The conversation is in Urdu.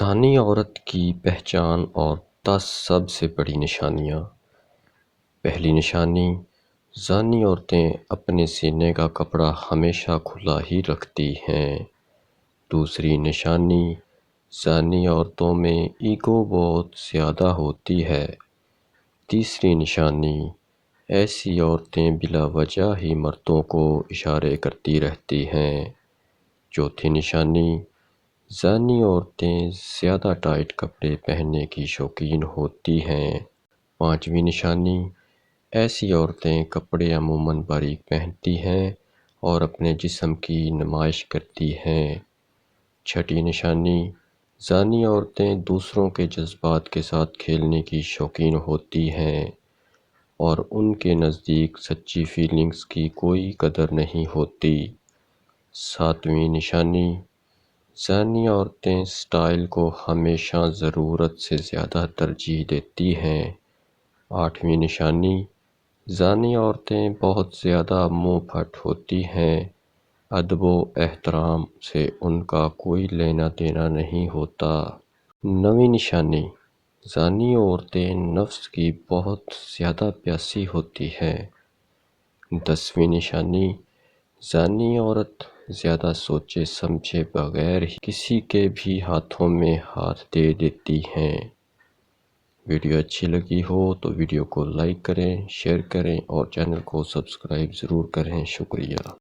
زانی عورت کی پہچان اور 10 سب سے بڑی نشانیاں۔ پہلی نشانی، زانی عورتیں اپنے سینے کا کپڑا ہمیشہ کھلا ہی رکھتی ہیں۔ دوسری نشانی، زانی عورتوں میں ایگو بہت زیادہ ہوتی ہے۔ تیسری نشانی، ایسی عورتیں بلا وجہ ہی مردوں کو اشارے کرتی رہتی ہیں۔ چوتھی نشانی، زانی عورتیں زیادہ ٹائٹ کپڑے پہننے کی شوقین ہوتی ہیں۔ پانچویں نشانی، ایسی عورتیں کپڑے عموماً باریک پہنتی ہیں اور اپنے جسم کی نمائش کرتی ہیں۔ چھٹی نشانی، زانی عورتیں دوسروں کے جذبات کے ساتھ کھیلنے کی شوقین ہوتی ہیں اور ان کے نزدیک سچی فیلنگز کی کوئی قدر نہیں ہوتی۔ ساتویں نشانی، زانی عورتیں سٹائل کو ہمیشہ ضرورت سے زیادہ ترجیح دیتی ہیں۔ آٹھویں نشانی، زانی عورتیں بہت زیادہ منہ پھٹ ہوتی ہیں۔ ادب و احترام سے ان کا کوئی لینا دینا نہیں ہوتا۔ نویں نشانی، زانی عورتیں نفس کی بہت زیادہ پیاسی ہوتی ہیں۔ 10ویں نشانی، زانی عورت زیادہ سوچے سمجھے بغیر ہی کسی کے بھی ہاتھوں میں ہاتھ دے دیتی ہیں۔ ویڈیو اچھی لگی ہو تو ویڈیو کو لائک کریں، شیئر کریں اور چینل کو سبسکرائب ضرور کریں۔ شکریہ۔